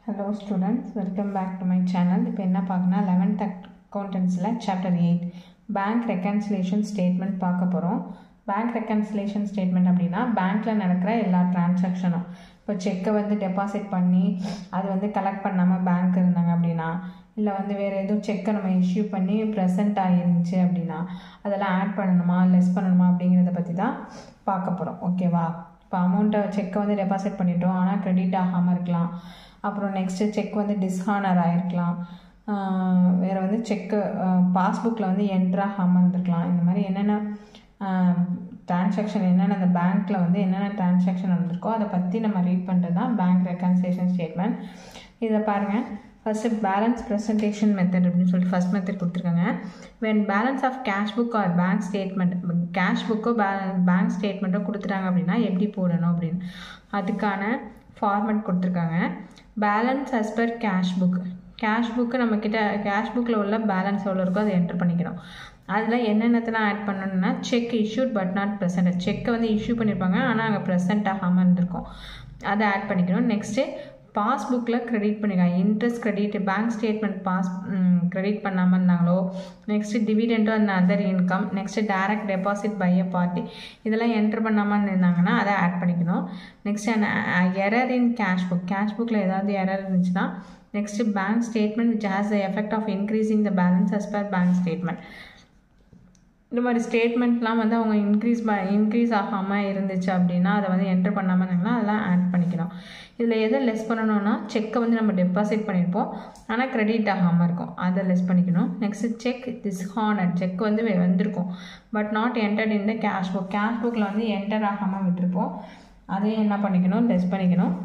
Hello students, welcome back to my channel. இப்போ என்ன பார்க்கனா 11th accountancyல chapter 8 bank reconciliation statement பார்க்க போறோம். bank reconciliation statement அப்படினா bankல நடக்கிற எல்லா டிரான்சாக்ஷனும் இப்போ செக்கை வந்து டெபாசிட் பண்ணி அது வந்து கலெக்ட் பண்ணாம பேங்க் இருந்தாங்க அப்படினா இல்ல வந்து வேற ஏதோ செக்கை நம்ம இஷ்யூ பண்ணி பிரசன்ட் ஆயிருந்துச்சு அப்படினா அதெல்லாம் ஆட் பண்ணணுமா லெஸ் பண்ணணுமா அப்படிங்கறத பத்தி தான் பார்க்க போறோம். ஓகேவா? இப்போ அமௌண்ட்டை செக்கை வந்து டெபாசிட் பண்ணிட்டோம் ஆனால் கிரெடிட் ஆகாமல் இருக்கலாம். அப்புறம் நெக்ஸ்ட்டு செக் வந்து டிஸ்ஹானர் ஆகிருக்கலாம். வேறு வந்து செக்கு பாஸ்புக்கில் வந்து என்ட்ரு ஆகாமல் இருந்திருக்கலாம். இந்த மாதிரி என்னென்ன டிரான்சாக்ஷன் என்னென்ன அந்த பேங்க்கில் வந்து என்னென்ன டிரான்சாக்ஷன் நடந்திருக்கோ அதை பற்றி நம்ம ரீட் பண்ணுறது தான் பேங்க் ரெக்கன்சிலியேஷன் ஸ்டேட்மெண்ட். இதை பாருங்கள். ஃபஸ்ட்டு பேலன்ஸ் ப்ரெசன்டேஷன் மெத்தட் அப்படின்னு சொல்லிட்டு ஃபஸ்ட் மெத்தட் கொடுத்துருக்காங்க. When balance of cash book or bank statement cash புக்கோ பேங்க் ஸ்டேட்மெண்ட்டோ கொடுத்துட்டாங்க அப்படின்னா எப்படி போடணும் அப்படின்னு அதுக்கான ஃபார்மெட் கொடுத்துருக்காங்க. Balance as per cash book நம்மக்கிட்ட கேஷ் புக்கில் உள்ள பேலன்ஸ் எவ்வளோ இருக்கோ அதை என்ட்ரு பண்ணிக்கிறோம். அதில் என்னென்னத்தெல்லாம் ஆட் பண்ணணும்னா cheque issued but not present செக்கை வந்து இஷ்யூ பண்ணியிருப்பாங்க ஆனால் அங்கே ப்ரெசென்ட் ஆகாமல் இருந்திருக்கும் அதை ஆட் பண்ணிக்கணும். நெக்ஸ்ட்டு பாஸ்புக்கில் க்ரெடிட் பண்ணிக்கலாம். Interest credit bank statement credit பண்ணாமல் இருந்தாங்களோ நெக்ஸ்ட்டு டிவிடெண்டோ அந்த other income next direct deposit by a party இதெல்லாம் என்ட்ரு பண்ணாமல் இருந்தாங்கன்னா அதை ஆட் பண்ணிக்கணும். நெக்ஸ்ட்டு அந்த எரர் இன் கேஷ் புக்கில் ஏதாவது எரர் இருந்துச்சுன்னா next bank statement which has the effect of increasing the balance as per bank statement. இந்த மாதிரி ஸ்டேட்மெண்ட்லாம் வந்து அவங்க இன்க்ரீஸ் ஆகாமல் இருந்துச்சு அப்படின்னா அதை வந்து என்ட்ரு பண்ணாமல் இருந்தாங்கன்னா அதெல்லாம் ஆட் பண்ணிக்கணும். இதில் எதை லெஸ் பண்ணணும்னா செக்கை வந்து நம்ம டெபாசிட் பண்ணியிருப்போம் ஆனால் க்ரெடிட் ஆகாமல் இருக்கும் அதை லெஸ் பண்ணிக்கணும். நெக்ஸ்ட்டு செக் டிஸ்ஹானர் செக் வந்து வந்திருக்கும் but not entered in the cash புக்கில் வந்து என்டர் ஆகாமல் விட்டுருப்போம் அதையும் என்ன பண்ணிக்கணும் லெஸ் பண்ணிக்கணும்.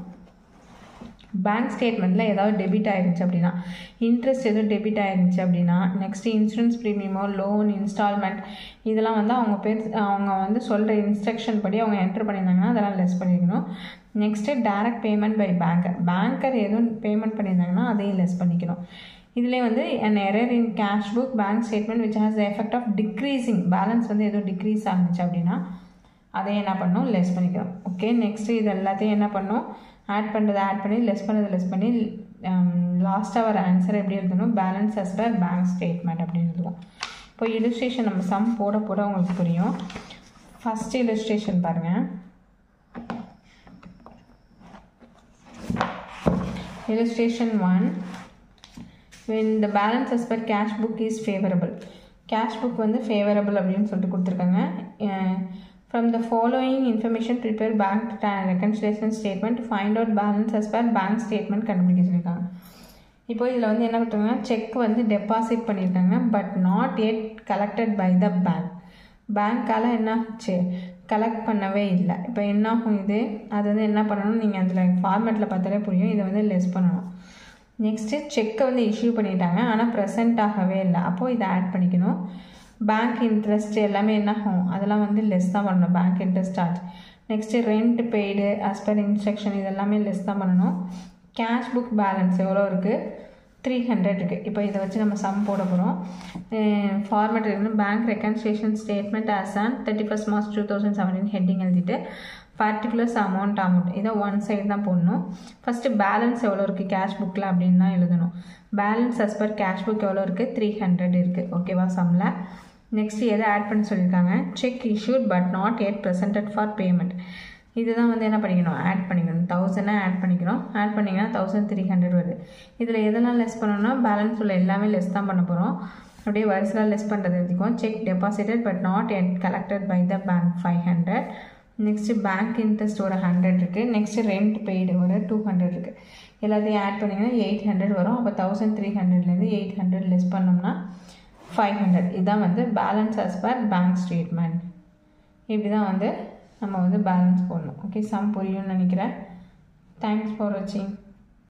பேங்க் ஸ்டேட்மெண்ட்டில் ஏதாவது டெபிட் ஆகிருந்துச்சு அப்படின்னா இன்ட்ரெஸ்ட் எதுவும் டெபிட் ஆகிருந்துச்சு அப்படின்னா நெக்ஸ்ட்டு இன்சூரன்ஸ் ப்ரீமியமோ லோன் இன்ஸ்டால்மெண்ட் இதெல்லாம் வந்து அவங்க வந்து சொல்கிற இன்ஸ்ட்ரக்ஷன் படி அவங்க என்ட்ரு பண்ணியிருந்தாங்கன்னா அதெல்லாம் லெஸ் பண்ணிக்கணும். Next direct payment by banker எதுவும் பேமெண்ட் பண்ணியிருந்தாங்கன்னா அதையும் லெஸ் பண்ணிக்கணும். இதிலே வந்து an error in cash book bank statement which has the effect of decreasing balance வந்து எதுவும் டிக்ரீஸ் ஆகிச்சு அப்படின்னா அதை என்ன பண்ணணும் லெஸ் பண்ணிக்கணும். ஓகே, நெக்ஸ்ட்டு இது எல்லாத்தையும் என்ன பண்ணணும் ஆட் பண்ணுறதை ஆட் பண்ணி லெஸ் பண்ணி லாஸ்ட்டாக வர ஆன்சர் எப்படி எழுதணும் balance as per bank statement அப்படின்னு எழுதுவோம். இப்போ இல்லுஸ்ட்ரேஷன் நம்ம சம் போட உங்களுக்கு புரியும். ஃபஸ்ட் இல்லுஸ்ட்ரேஷன் பாருங்கள். Illustration 1 when the balance as per cash book is favorable cash book வந்து favorable அப்படின்னு சொல்லிட்டு கொடுத்துருக்காங்க. From the following information prepare bank reconciliation statement to find out balance as per bank statement கண்டுபிடிக்க சொல்லியிருக்காங்க. இப்போ இதில் வந்து என்ன கொடுத்தாங்கன்னா செக் வந்து டெபாசிட் பண்ணியிருக்காங்க but not yet collected by the பேங்க்கால் என்ன ஆச்சு கலெக்ட் பண்ணவே இல்லை. இப்போ என்ன ஆகும் அது வந்து என்ன பண்ணணும் நீங்கள் அதில் ஃபார்மேட்டில் பார்த்தாலே புரியும். இதை வந்து லெஸ் பண்ணணும். நெக்ஸ்ட்டு செக்கை வந்து இஷ்யூ பண்ணிட்டாங்க ஆனால் ப்ரெசென்ட் ஆகவே இல்லை அப்போது இதை ஆட் பண்ணிக்கணும். பேங்க் இன்ட்ரெஸ்ட் எல்லாமே என்ன ஆகும் அதெல்லாம் வந்து லெஸ் தான் பண்ணணும் bank interest charge. Next rent paid as per instruction இதெல்லாமே லெஸ் தான் பண்ணணும். கேஷ் புக் பேலன்ஸ் எவ்வளோ இருக்குது 300 இருக்குது. இப்போ இதை வச்சு நம்ம சம் போட போகிறோம். ஃபார்மேட் இருக்கணும் bank reconciliation statement as on 31st March 2017 heading எழுதிட்டு பர்டிகுலர்ஸ் அமௌண்ட் இதை ஒன் சைடு தான் போடணும். ஃபஸ்ட்டு பேலன்ஸ் எவ்வளோ இருக்குது கேஷ் புக்கில் அப்படின்னு தான் எழுதணும். Balance as per cash book எவ்வளோ இருக்குது 300 இருக்குது. ஓகேவா சம்மில். நெக்ஸ்ட்டு எதை ஆட் பண்ணி சொல்லியிருக்காங்க check issued but not Ed presented for payment இதுதான் வந்து என்ன பண்ணிக்கணும் ஆட் பண்ணிக்கணும். 1000 ஆட் பண்ணிக்கணும். ஆட் பண்ணிங்கன்னா 1300 வருது. இதில் எதெல்லாம் லெஸ் பண்ணணும்னா பேலன்ஸ் உள்ள எல்லாமே லெஸ் தான் பண்ண போகிறோம். அப்படியே வரிசையில் லெஸ் பண்ணுறது எழுதிக்கும். Cheque deposited but not yet collected by the bank 500. Next bank interest ஒரு 100 இருக்குது. நெக்ஸ்ட்டு ரெண்ட் பெய்டு ஒரு 200 இருக்குது. எல்லாத்தையும் ஆட் பண்ணிங்கன்னா 800 வரும். அப்போ 1300லேருந்து 800 லெஸ் பண்ணோம்னா 500. இதுதான் வந்து balance as per bank statement. இப்படி தான் வந்து நம்ம வந்து பேலன்ஸ் போடணும். ஓகே, சம் புரியும்னு நினைக்கிறேன். தேங்க்ஸ் ஃபார் வாட்சிங்.